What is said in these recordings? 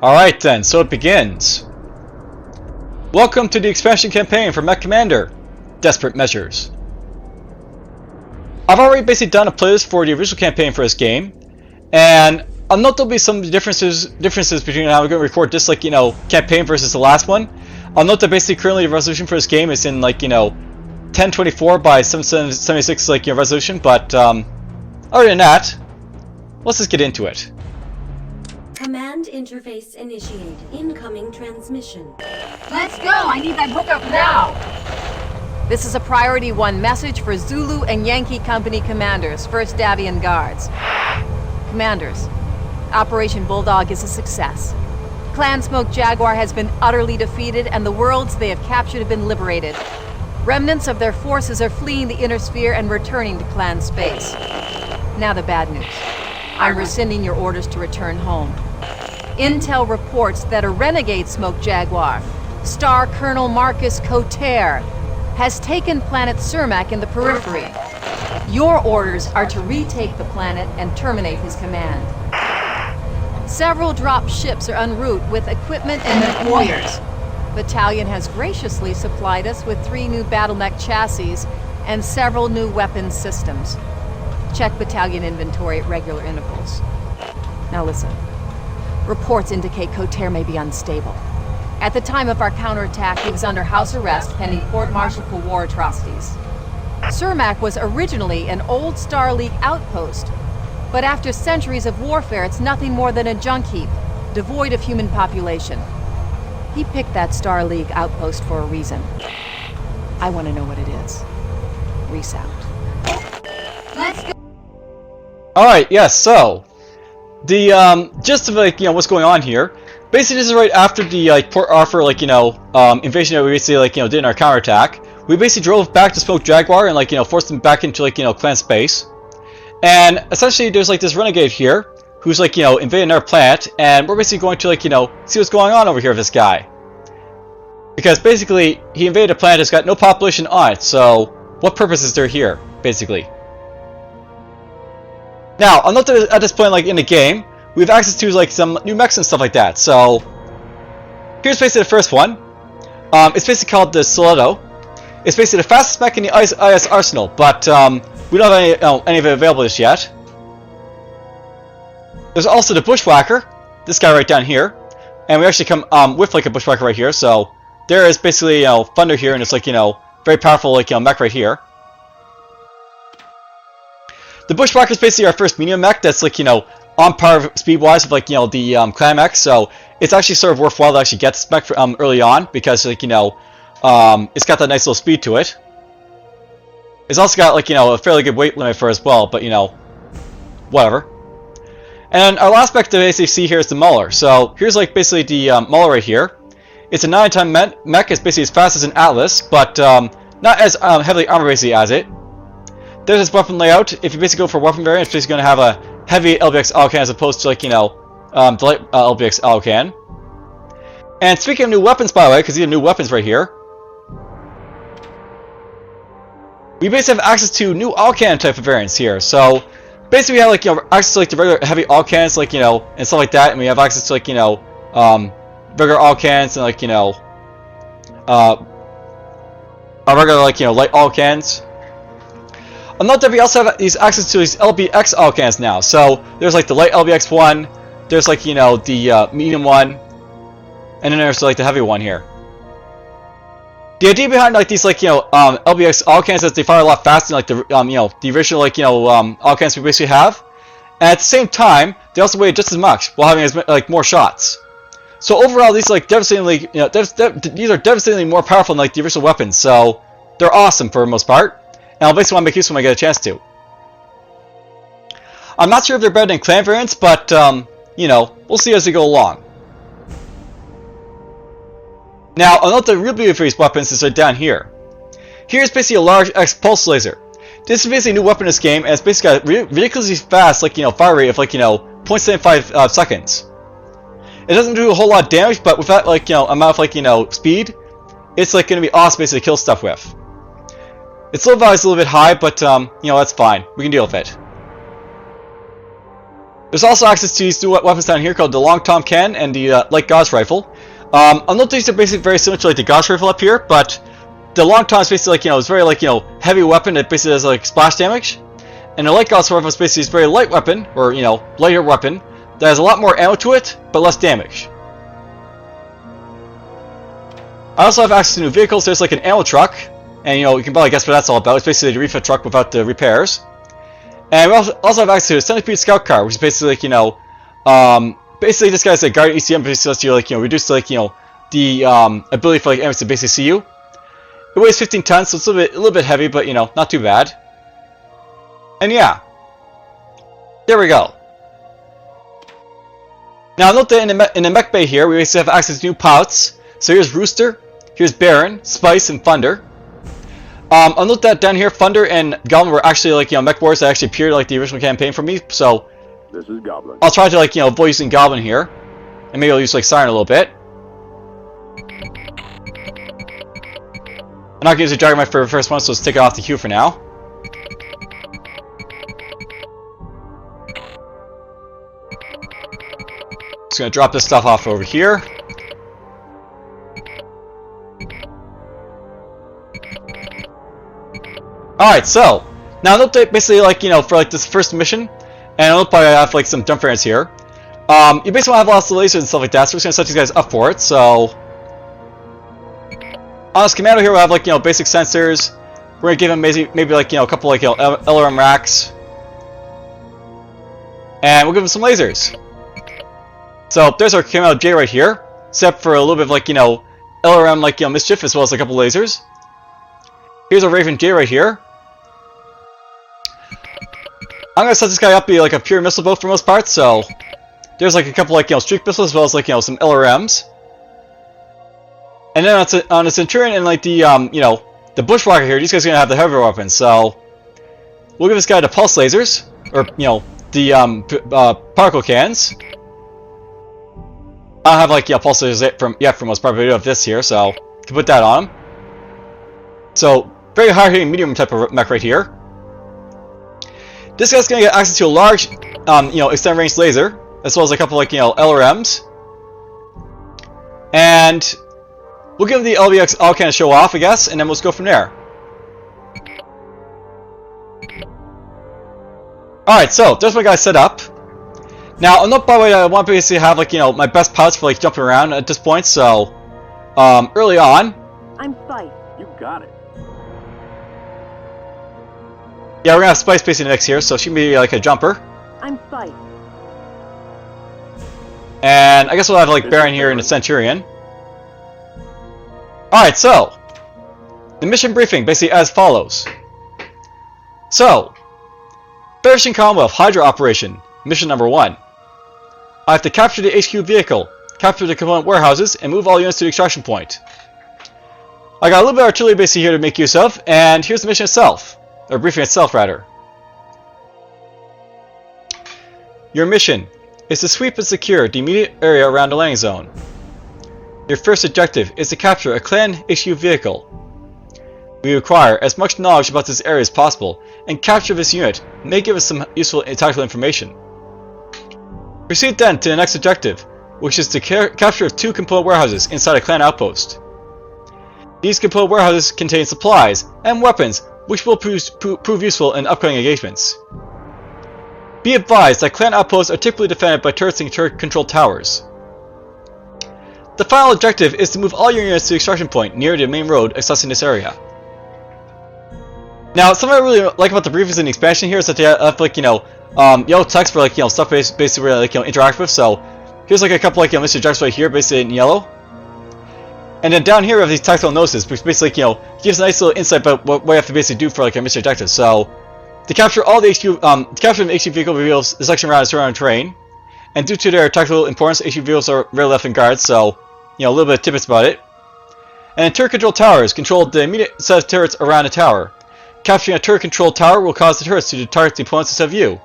Alright then, so it begins. Welcome to the expansion campaign for MechCommander, Desperate Measures. I've already basically done a playlist for the original campaign for this game, and I'll note there'll be some differences between how we're going to record this, campaign versus the last one. I'll note that basically currently the resolution for this game is in 1024 by 776 resolution, but other than that, let's just get into it. Command interface initiated. Incoming transmission. Let's go! I need that hookup now! This is a Priority 1 message for Zulu and Yankee Company commanders, 1st Davian Guards. Commanders, Operation Bulldog is a success. Clan Smoke Jaguar has been utterly defeated and the worlds they have captured have been liberated. Remnants of their forces are fleeing the inner sphere and returning to Clan space. Now the bad news. I'm rescinding your orders to return home. Intel reports that a renegade Smoke Jaguar, Star Colonel Marcus Coterre, has taken planet Cermak in the periphery. Your orders are to retake the planet and terminate his command. Several drop ships are en route with equipment and warriors. Battalion has graciously supplied us with 3 new battle mech chassis and several new weapons systems. Check battalion inventory at regular intervals. Now listen. Reports indicate Coterre may be unstable. At the time of our counterattack, he was under house arrest pending court-martial for war atrocities. Cermak was originally an old Star League outpost, but after centuries of warfare, it's nothing more than a junk heap, devoid of human population. He picked that Star League outpost for a reason. I want to know what it is. Resound. Let's go! Alright, yes, so the gist of what's going on here. Basically, this is right after the port offer invasion that we basically did in our counterattack. We basically drove back to Smoke Jaguar and forced them back into clan space. And essentially there's this renegade here who's invading our planet, and we're basically going to see what's going on over here with this guy. Because basically he invaded a planet that's got no population on it, so what purpose is there here, basically? Now, I'll note that at this point, in the game, we have access to some new mechs and stuff like that. So here's basically the first one. It's basically called the Stiletto. It's basically the fastest mech in the IS arsenal, but we don't have any of it available just yet. There's also the Bushwacker, this guy right down here, and we actually come with a Bushwacker right here. So there is basically thunder here, and it's very powerful mech right here. The Bushwacker is basically our first medium mech that's on par speed-wise with the clan mech, so it's actually sort of worthwhile to actually get this mech early on because it's got that nice little speed to it. It's also got a fairly good weight limit for it as well, but whatever. And our last mech to basically see here is the Mauler. So here's basically the Mauler right here. It's a 9-ton mech. It's basically as fast as an Atlas, but not as heavily armored basically as it. There's this weapon layout. If you basically go for weapon variant, it's basically going to have a heavy LBX autocan as opposed to the light LBX autocan. And speaking of new weapons, by the way, because these are new weapons right here, we basically have access to new autocan type of variants here. So basically we have access to the regular heavy autocans and stuff like that, and we have access to regular autocans and our regular light autocans. I'll note that we also have these access to these LBX autocans now. So there's the light LBX one, there's the medium one, and then there's the heavy one here. The idea behind these LBX autocans is that they fire a lot faster than the original autocans we basically have, and at the same time they also weigh just as much while having more shots. So overall, these devastatingly these are devastatingly more powerful than the original weapons. So they're awesome for the most part. And I'll basically want to make use of them when I get a chance to. I'm not sure if they're better than clan variants, but, we'll see as we go along. Now, I'll note the real beauty for these weapons is right down here. Here's basically a large X pulse laser. This is basically a new weapon in this game, and it's basically got a ridiculously fast, fire rate of, 0.75 seconds. It doesn't do a whole lot of damage, but with that, amount of, speed, it's, going to be awesome basically to kill stuff with. Its low value is a little bit high, but, that's fine. We can deal with it. There's also access to these two weapons down here called the Long Tom Cannon and the Light Gauss Rifle. I'll note these are basically very similar to like the Gauss Rifle up here, but the Long Tom is basically like, it's very like, heavy weapon that basically does like splash damage. And the Light Gauss Rifle is basically a very light weapon, or, lighter weapon, that has a lot more ammo to it, but less damage. I also have access to new vehicles. There's like an ammo truck, and you can probably guess what that's all about. It's basically the refit truck without the repairs. And we also have access to a centipede scout car, which is basically like, basically this guy's like guard ECM, basically lets you like, reduce like, the ability for like enemies to basically see you. It weighs 15 tons, so it's a little bit heavy, but not too bad. And yeah, there we go. Now note that in the mech bay here, we basically have access to new pilots. So here's Rooster, here's Baron, Spice, and Thunder. I'll note that down here, Thunder and Goblin were actually like, mech wars that actually appeared like the original campaign for me. So This is Goblin. I'll try to like, avoid using Goblin here, and maybe I'll use like Siren a little bit. I'm not gonna use a Dragon for the first one, so let's take it off the queue for now. Just gonna drop this stuff off over here. Alright, so now note that basically like, for like this first mission, and I'll probably have like some jump variants here. You basically want to have lots of lasers and stuff like that, so we're just gonna set these guys up for it. So on this commando here, we'll have like, basic sensors. We're gonna give him maybe like, a couple like, LRM racks. And we'll give him some lasers. So there's our commando J right here, set for a little bit of like, LRM like, mischief, as well as a couple lasers. Here's our Raven J right here. I'm gonna set this guy up to be like a pure missile boat for most parts, so there's like a couple like, streak missiles, as well as like, some LRMs. And then on the Centurion and like the, the Bushwacker here, these guys are gonna have the heavier weapons, so we'll give this guy the pulse lasers, or, the, particle cannons. I don't have like, pulse lasers from most part, but I do have this here, so can put that on him. So, very hard hitting medium type of mech right here. This guy's gonna get access to a large, extended range laser, as well as a couple like, LRMs. And we'll give him the LBX all kind of show off, I guess, and then we'll just go from there. Alright, so there's my guy set up. Now, I'm not, by the way, I want to basically have like, my best pilots for like jumping around at this point, so early on. I'm Spice. You got it. Yeah, we're gonna have Spice basically in the mix here, so she can be like a jumper. I'm Spice. And I guess we'll have like Baron here in the Centurion. Alright, so the mission briefing basically as follows. So, Perishing Commonwealth Hydra Operation, mission number 1. I have to capture the HQ vehicle, capture the component warehouses, and move all units to the extraction point. I got a little bit of artillery basically here to make use of, and here's the mission itself. Or briefing itself, rather. Your mission is to sweep and secure the immediate area around the landing zone. Your first objective is to capture a clan HQ vehicle. We require as much knowledge about this area as possible, and capture this unit may give us some useful tactical information. Proceed then to the next objective, which is to capture 2 component warehouses inside a clan outpost. These component warehouses contain supplies and weapons which will prove useful in upcoming engagements. Be advised that clan outposts are typically defended by turrets and turret-controlled towers. The final objective is to move all your units to the extraction point near the main road accessing this area. Now, something I really like about the briefings and the expansion here is that they have like, yellow text for like, stuff basically really like, interact with. So here's like a couple like, Mr. Objectives right here, basically in yellow. And then down here we have these tactile notices, which basically, gives a nice little insight about what you have to basically do for like a mission objective. So, to capture all the HQ, to capture the HQ vehicle reveals the section around the surrounding terrain, and due to their tactical importance, HQ vehicles are very left in guard. So, a little bit of tidbits about it. And then turret-controlled towers control the immediate set of turrets around a tower. Capturing a turret-controlled tower will cause the turrets to target the opponents instead of you.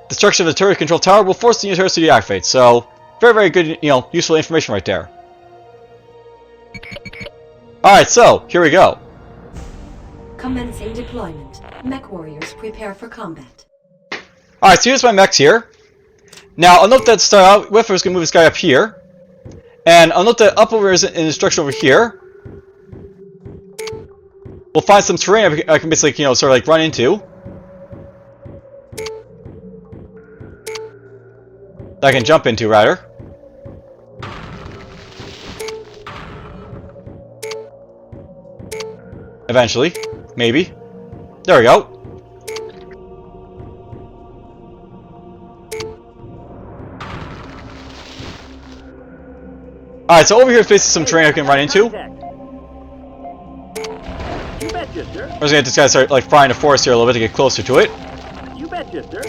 Destruction of the turret-controlled tower will force the new turrets to deactivate. So, very, very good, useful information right there. Alright, so, here we go. Commencing deployment. Mech warriors prepare for combat. Alright, so here's my mechs here. Now, I'll note that to start out with, we're just going to move this guy up here. And I'll note that up over is in the structure over here. We'll find some terrain I can basically, sort of like run into. That I can jump into, rather. Eventually. Maybe. There we go. Alright, so over here is basically some terrain I can run into. You betcha, sir. I'm just gonna just start like frying the forest here a little bit to get closer to it. You betcha, sir.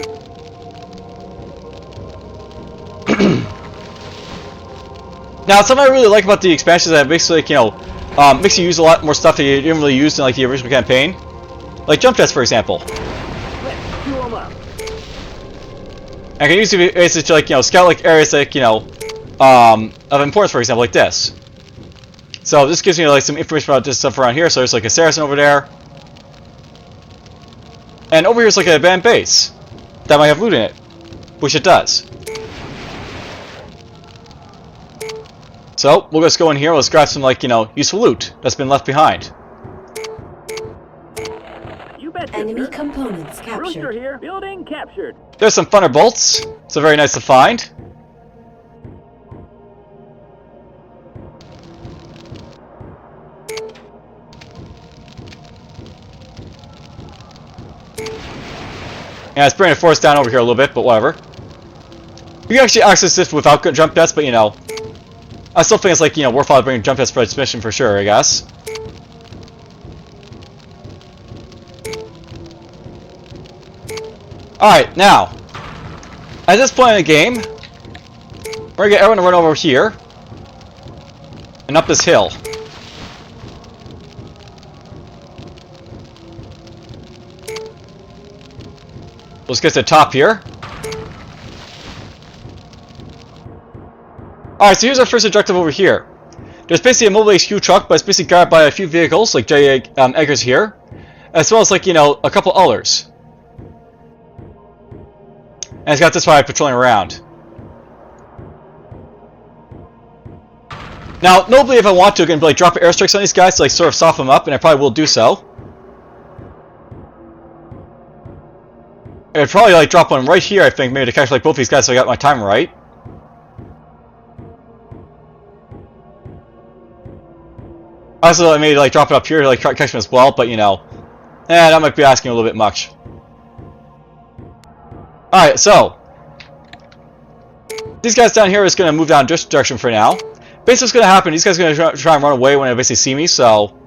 Now, something I really like about the expansions is that basically, like, makes you use a lot more stuff that you didn't really use in like the original campaign, like jump jets, for example. Let's chew 'em up. I can use it basically to, like, scout like areas that, of importance, for example, like this. So this gives me like some information about this stuff around here. So there's like a Saracen over there, and over here is like an abandoned base that might have loot in it, which it does. So we'll just go in here. Let's grab some like useful loot that's been left behind. You betcha, Enemy sir. components Rooster captured. here. Building captured. There's some thunderbolts. So very nice to find. Yeah, it's bringing the force down over here a little bit, but whatever. You can actually access this without jump jets, but I still think it's like, worthwhile bringing jump jets for this mission for sure, I guess. Alright, now, at this point in the game, we're gonna get everyone to run over here and up this hill. Let's get to the top here. Alright, so here's our first objective over here. There's basically a mobile HQ truck, but it's basically guarded by a few vehicles, like J. Eggers here, as well as, like, a couple others. And it's got this guy patrolling around. Now, notably, if I want to, I can like drop airstrikes on these guys to like sort of soften them up, and I probably will do so. I'd probably like drop one right here, I think, maybe to catch like both these guys so I got my time right. Also, I may like drop it up here to like try to catch them as well, but that might be asking a little bit much. Alright, so these guys down here is going to move down this direction for now. Basically what's going to happen, these guys are going to try and run away when they basically see me, so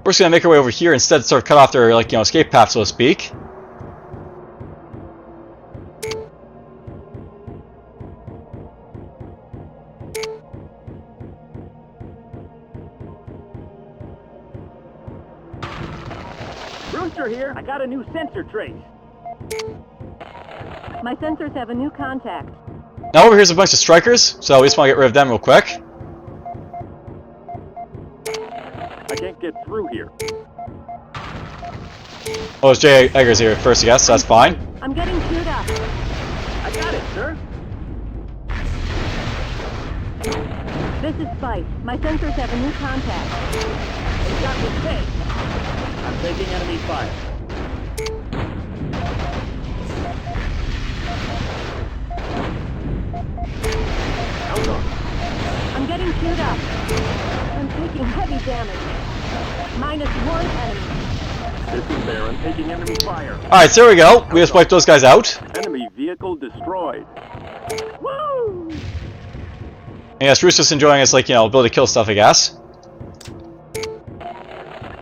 we're just going to make our way over here instead, sort of cut off their like escape path, so to speak. Rooster here. I got a new sensor trace. My sensors have a new contact. Now over here's a bunch of strikers, so we just want to get rid of them real quick. I can't get through here. Oh, it's J. Eggers here first, I guess, so that's fine. I'm getting queued up. I got it, sir. This is Spice. My sensors have a new contact. It's got me safe. I'm taking enemy fire. Hold on. I'm getting queued up. I'm taking heavy damage. -1 enemy. This is Baron taking enemy fire. Alright, so there we go. We just wiped those guys out. Enemy vehicle destroyed. Woo! And yes, Rooster's enjoying his, like, ability to kill stuff, I guess.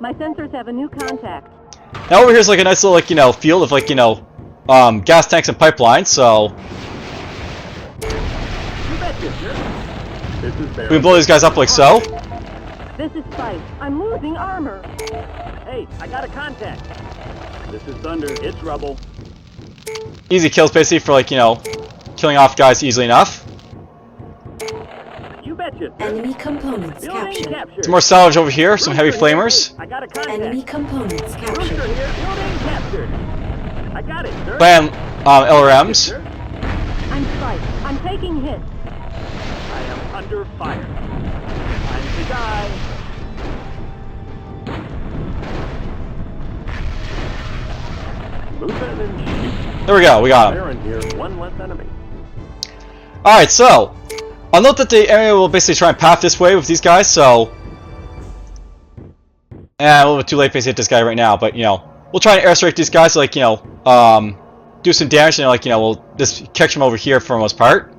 My sensors have a new contact. Now over here's like a nice little, like, field of, like, gas tanks and pipelines, so You betcha, sir. This is Baron. we can blow these guys up like so. This is Spice. I'm losing armor. Hey, I got a contact. This is Thunder. It's rubble. Easy kills, basically, for, like, killing off guys easily enough. You betcha, sir. Enemy components Building captured. captured. Some more salvage over here, some heavy Rooster here. flamers. I got a contact. Enemy components Rooster captured. here. Building captured. I got it, sir. But LRMs. I'm spiked. I'm taking hits. I am under fire. Time to die. Move in and shoot. There we go, we got him. Baron here, one less enemy. Alright, so I'll note that the area will basically try and path this way with these guys, so a little bit too late to hit this guy right now, but you know, we'll try and airstrike these guys, like, you know, do some damage, and like, you know, we'll just catch them over here for the most part.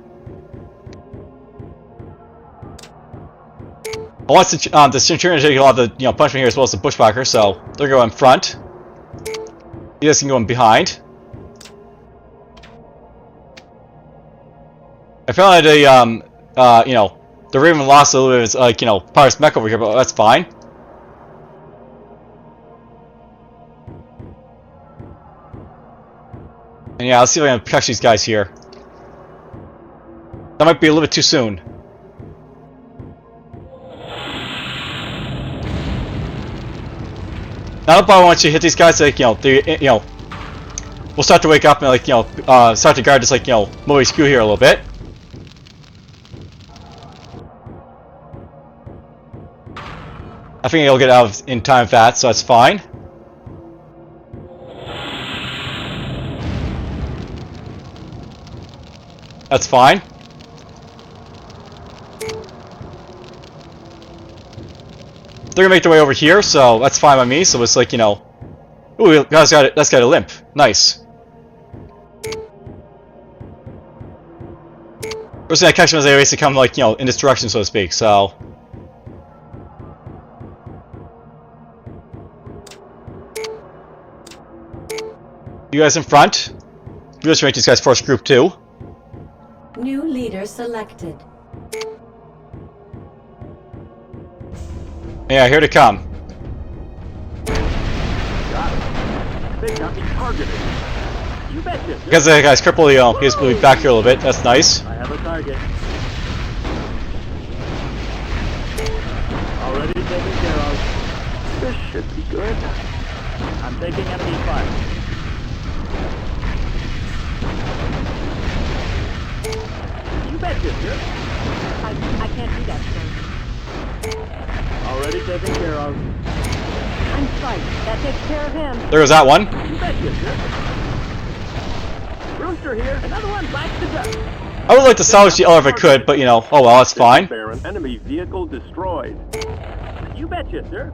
I want the Centurion to take a lot of the, you know, punishment here as well as the Bushwacker, so they're going in front. You guys can go in behind. I found that you know, the Raven lost a little bit of his, like, you know, part of his mech over here, but that's fine. And yeah, let's see if I can catch these guys here. That might be a little bit too soon. Now, I want you to hit these guys, like, you know, we'll start to wake up and, like, you know, start to guard this, like, you know, movie skew here a little bit. I think he'll get out in time for that, so that's fine. That's fine. They're gonna make their way over here, so that's fine by me. So it's like, you know, ooh, that's got a limp. Nice. We're just gonna catch them as they basically come, like, you know, in this direction, so to speak. So. You guys in front. You guys make these guys first group 2. New leader selected. Yeah, here to come. Got it. They got me targeted. You betcha. Because the guy's crippled, you know, he's moving back here a little bit. That's nice. I have a target. Already taken care of. This should be good. I'm taking enemy fire. You betcha, sir. I can't do that, sir. Already taken care of. I'm spiked. That takes care of him. There goes that one. You betcha, sir. Rooster here. Another one bites the dust. I would like to salvage the L if I could, but you know, oh well, that's fine. Baron, enemy vehicle destroyed. You betcha, sir.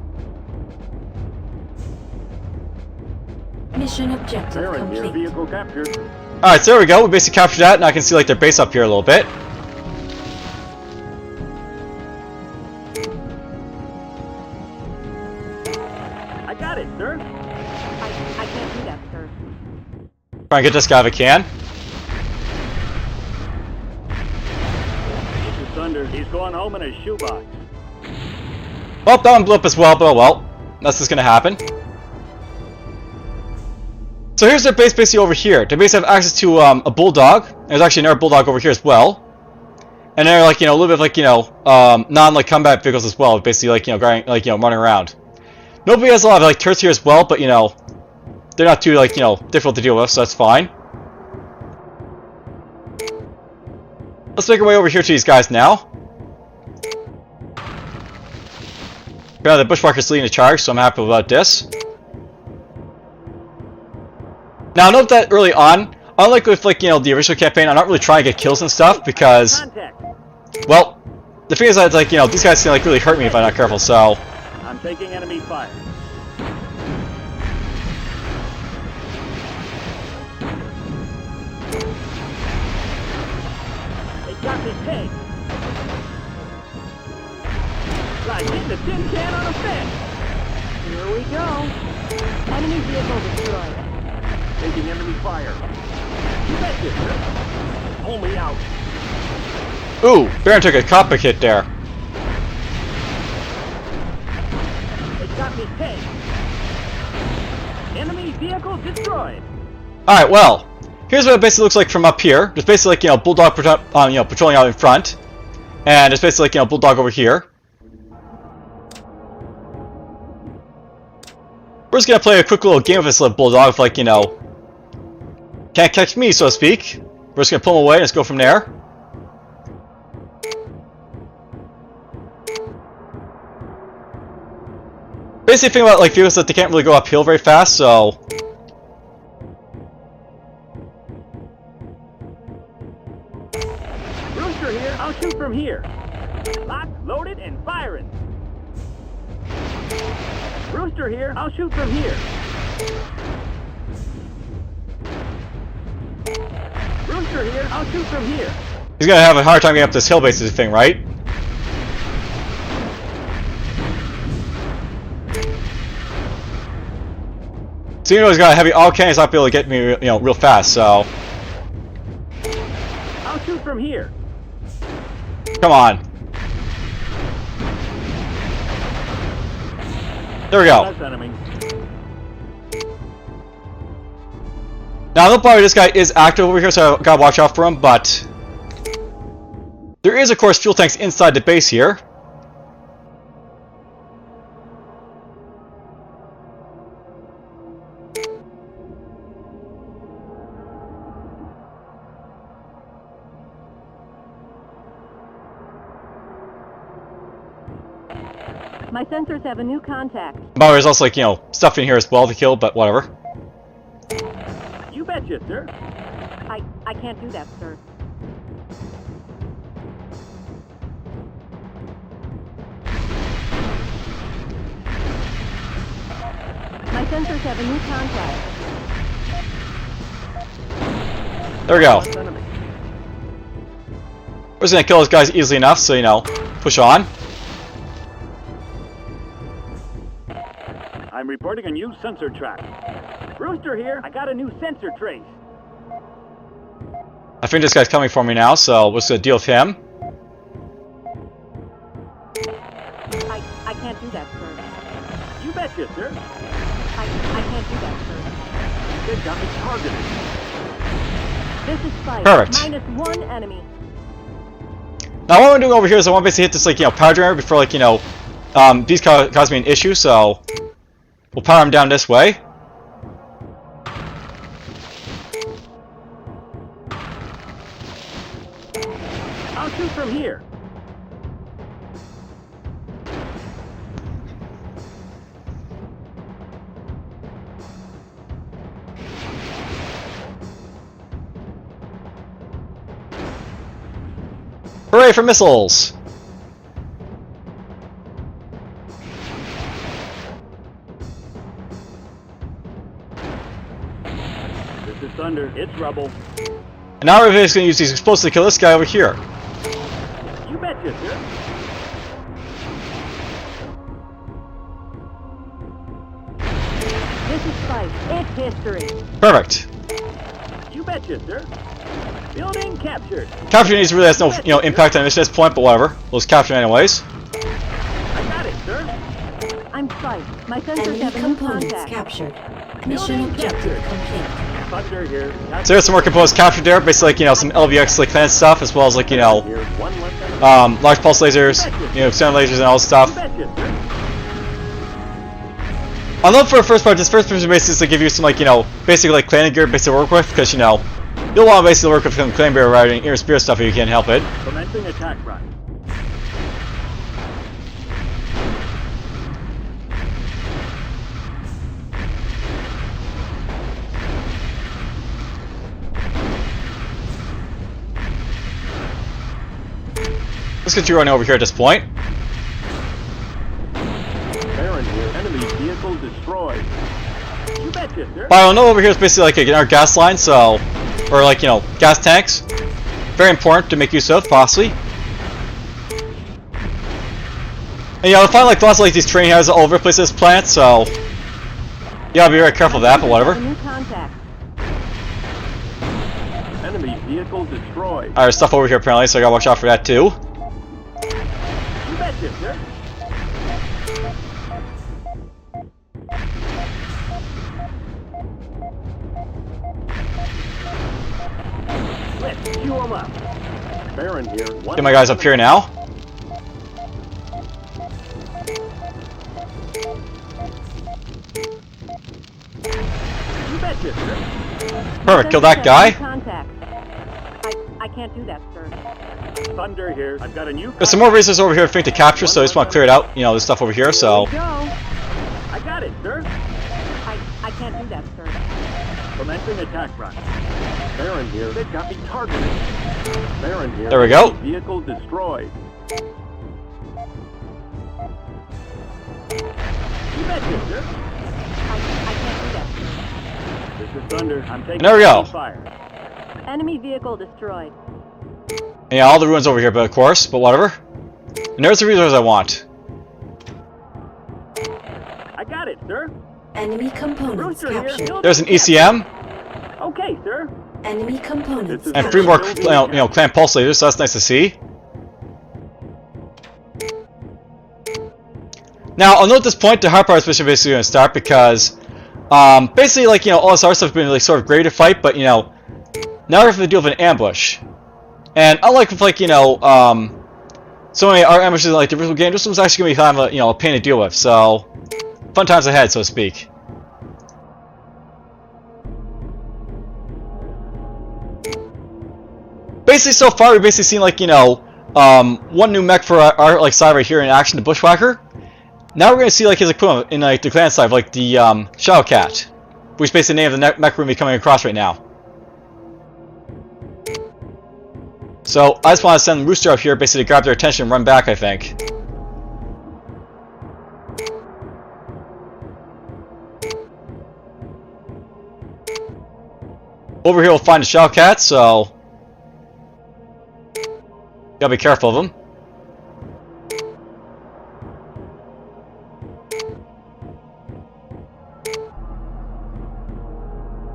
Mission objective Baron here, complete. vehicle captured. Alright, so there we go. We basically captured that, and I can see, like, their base up here a little bit. I got it, sir. I can't do that, sir. Try and get this guy if I can. This is Thunder. He's going home in a shoebox. Well, that one blew up as well, but oh well. That's just gonna happen. So here's their base basically over here. They basically have access to a bulldog. There's actually another bulldog over here as well. And they're, like, you know, a little bit of, like, you know, non-like combat vehicles as well. Basically, like, you know, going, like, you know, running around. Nobody has a lot of, like, turrets here as well, but, you know, they're not too, like, you know, difficult to deal with, so that's fine. Let's make our way over here to these guys now. Apparently the Bushwacker's leading the charge, so I'm happy about this. Now, note that early on, unlike with, like, you know, the original campaign, I'm not really trying to get kills and stuff, because, well, the thing is that, like, you know, these guys can, like, really hurt me if I'm not careful, so. I'm taking enemy fire. They got me pegged. Like hitting a tin can on a fence. Here we go. Enemy vehicle destroyed. Taking enemy fire. You betcha, sir. Pull me out. Ooh, Baron took a cockpit hit there. They got me pegged. Enemy vehicle destroyed. Alright, well, here's what it basically looks like from up here. There's basically, like, you know, Bulldog you know, patrolling out in front. And there's basically, like, you know, Bulldog over here. We're just gonna play a quick little game with this little Bulldog, like, you know, Can't catch me, so to speak. We're just gonna pull him away and let's go from there. Basically, the thing about like vehicles that they can't really go uphill very fast, so. Rooster here, I'll shoot from here. Locked, loaded, and firing. Rooster here, I'll shoot from here. Rooster here, I'll shoot from here. He's gonna have a hard time getting up this hill basically thing, right? So you know he's got a heavy all cannons, not be able to get me, you know, real fast. So I'll shoot from here. come on. There we go. That's enemy. Now, don't bother, this guy is active over here, so I gotta watch out for him, but there is, of course, fuel tanks inside the base here. My sensors have a new contact. By the way, there's also, like, you know, stuff in here as well to kill, but whatever. You betcha, sir. I can't do that, sir. My sensors have a new contact. There we go. That's enemy. We're just gonna kill those guys easily enough, so, you know, push on. I'm reporting a new sensor track. Rooster here, I got a new sensor trace. I think this guy's coming for me now, so we're just gonna deal with him. I can't do that, sir. You betcha, sir. I can't do that, sir. They've got me targeted. This is Spike. Perfect. -1 enemy. Now, what I'm doing over here is I want to basically hit this, like, you know, power generator before, like, you know, these cause me an issue, so we'll power them down this way. I'll shoot from here. Hooray for missiles! This is Thunder. It's rubble. And now we're basically gonna use these explosives to kill this guy over here. You betcha, sir. This is Spike. It's history. Perfect. You betcha, sir. Building captured. Capturing these really has no, you know, impact on this at this point, but whatever. We'll just capture it anyways. I got it, sir. I'm Spike. My sensors Enemy have a new components contact. captured. Mission objective complete. Thunder here. So there's some more components captured there, basically, like, you know, some LVX, like, clan stuff, as well as, like, you know, Here's one left enemy. large pulse lasers, you know, external lasers and all this stuff. You betcha, sir. I love for the first part, this first person basically is to give you some, like, you know, basically, like, clan gear basically to work with, because, you know, you'll want to basically work with some clan gear riding air spear stuff if you can't help it. Commencing attack run. Let's get you running over here at this point. Baron here. Enemy vehicle destroyed. You betcha, sir. But I know over here is basically like our gas line, so, or like, you know, gas tanks. Very important to make use of, possibly. And you know, I find like lots of like these training houses all over the place in this planet, so you gotta be very careful of that, but whatever. A new contact. Enemy vehicle destroyed. Alright, there's stuff over here apparently, so I gotta watch out for that too. You betcha, sir. Let's queue 'em up. Baron here. One Get my guys up here now. You betcha, sir. Perfect, kill that guy. Contact. I can't do that, sir. Thunder here. I've got a new. There's some more resources over here I think to capture, so I just want to clear it out. You know, this stuff over here, so. Here we go. I got it, sir. I can't do that, sir. Commencing attack run. Baron here. They've got me targeted. Baron here. There we go. Vehicle destroyed. You betcha, sir. I can't do that, sir. This is Thunder. I'm taking There we go. fire. Enemy vehicle destroyed. And yeah, all the ruins over here, but of course, but whatever. And there's the resources I want. I got it, sir. Enemy components Rooster here. captured. There's an ECM Okay, sir. Enemy components and 3 more, clan pulse lasers, so that's nice to see. Now, I'll note at this point the hard part of this mission basically going to start because, basically, like, all this other stuff's been like sort of great to fight, but now we have to deal with an ambush. And unlike with, like, so many other ambushes in like the original game, this one's actually going to be kind of a pain to deal with. So, fun times ahead, so to speak. Basically, so far we've basically seen like one new mech for our like side right here in action, the Bushwacker. Now we're going to see like his equivalent in like the clan side, like the Shadow Cat, which is basically the name of the mech we're going to be coming across right now. So I just want to send Rooster up here, basically to grab their attention and run back, I think. Over here we'll find the Shadow Cat, so gotta be careful of them.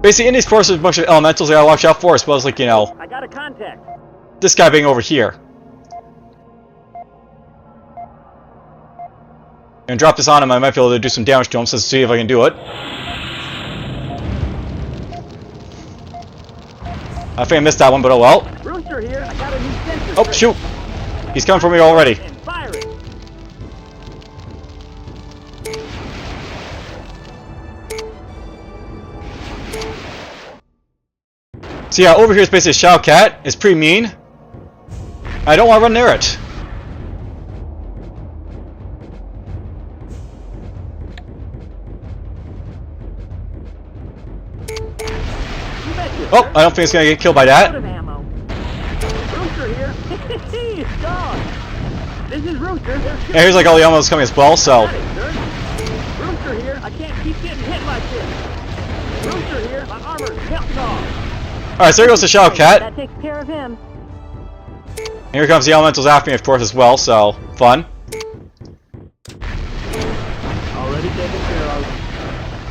Basically, in these courses, there's a bunch of elementals I gotta watch out for, as well as like I got a contact. this guy being over here. And drop this on him, I might be able to do some damage to him, so let's see if I can do it. I think I missed that one, but oh well. Rooster here. I got a new sensor. Oh, shoot! He's coming for me already. And fire it. So yeah, over here is basically a Shadow Cat. It's pretty mean. I don't want to run near it. Oh, I don't think it's gonna get killed by Out that. of ammo. Rooster here. It's gone. This is Rooster. And here's like all the ammo coming as well, so. Got it, sir. Rooster here. I can't keep getting hit like this. Rooster here. My armor's kept off. Alright, so here goes the Shadow Cat. That takes care of him. And here comes the elementals after me, of course, as well, so fun. Already taken care of.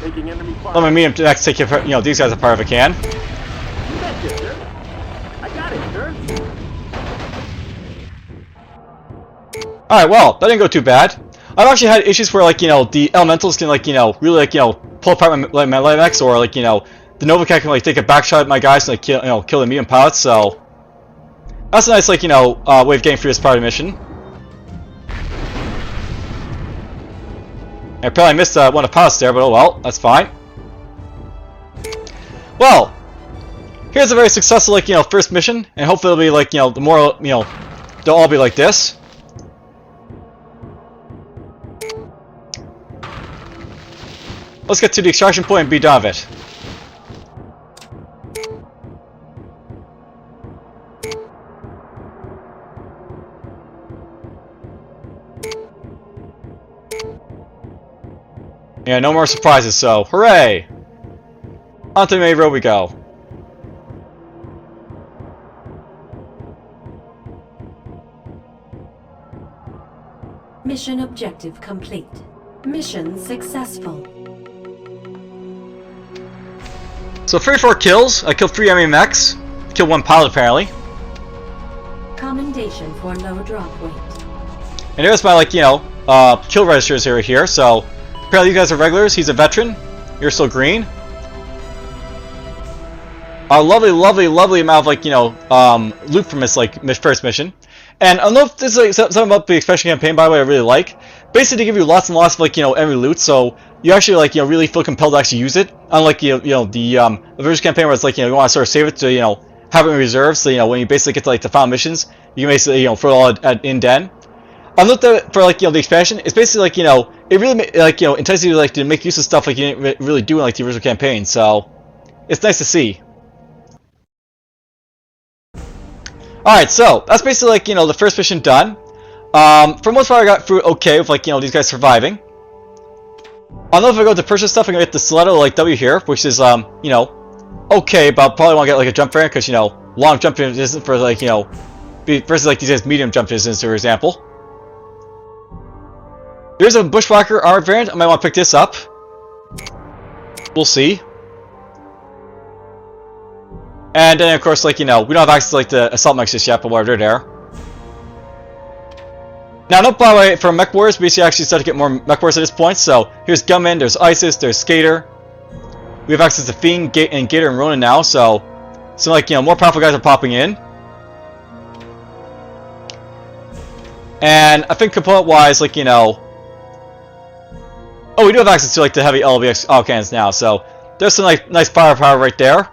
Taking enemy fire. Let me meet him to next take these guys apart if I can. You betcha, sir. I got it, sir. Alright, well, that didn't go too bad. I've actually had issues where, like, the elementals can, like, really, like, pull apart my mechs, or, like, the Nova Cat can, like, take a back shot at my guys and, like, kill the medium pilots, so. That's a nice, like, way of getting through this part of the mission. I probably missed one of the pilots there, but oh well, that's fine. Well, here's a very successful, like, first mission, and hopefully it'll be, like, the more, they'll all be like this. Let's get to the extraction point and be done with it. Yeah, no more surprises, so hooray! On to the main road we go. Mission objective complete. Mission successful. So 34 kills. I killed 3 enemy mechs. Killed 1 pilot apparently. Commendation for low drop weight. And here's my kill registers here. So apparently you guys are regulars. He's a veteran. You're still green. A lovely amount of loot from this first mission. And I don't know if this is like something about the expansion campaign, by the way, I really like. Basically, they give you lots and lots of, like, you know, enemy loot, so you actually, like, you know, really feel compelled to actually use it. Unlike, you know, the original campaign where it's like, you know, you want to sort of save it to, you know, have it in reserve, so, you know, when you basically get to, like, the final missions, you can basically, you know, throw it all in den. I looked at it for, like, you know, the expansion. It's basically, like, you know, it really, like, you know, entices you, like, to make use of stuff like you didn't really do in, like, the original campaign, so it's nice to see. Alright, so that's basically, like, you know, the first mission done. For the most part, I got through okay with, like, you know, these guys surviving. I don't know if I go to purchase stuff, I'm gonna get the Stiletto, like, W here, which is, you know, okay, but probably want to get, like, a jump variant, because, you know, long jump isn't for, like, you know, versus, like, these guys medium jump distance, for example. There's a Bushwacker armor variant, I might want to pick this up. We'll see. And then, of course, like, you know, we don't have access to, like, the assault mechs just yet, but whatever, they're there. Now, note, by the way, for Mech Wars, we actually start to get more Mech Wars at this point, so here's Gunman, there's Isis, there's Skater. We have access to Fiend, and Gator, and Ronin now, so like, you know, more powerful guys are popping in. And I think component-wise, like, you know... Oh, we do have access to, like, the heavy LBX autocannons now, so there's some, like, nice firepower right there.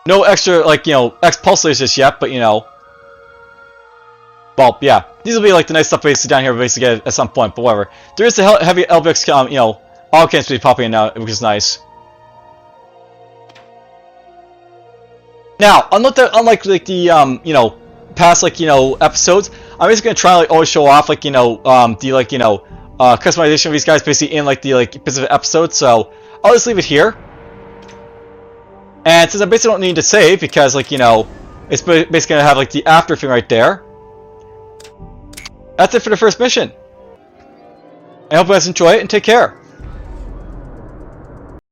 No extra, like, you know, X-Pulsators just yet, but, you know... Well, yeah. These will be, like, the nice stuff basically down here basically at some point, but whatever. There is the heavy LBX, you know, autocannons to be popping in now, which is nice. Now, unlike, like, the, you know, past, like, you know, episodes, I'm just gonna try to, like, always show off, like, you know, the, like, you know, customization of these guys basically in, like, the, like, specific episodes, so I'll just leave it here. And since I basically don't need to save, because, like, you know, it's basically gonna have, like, the after thing right there. That's it for the first mission. I hope you guys enjoy it, and take care.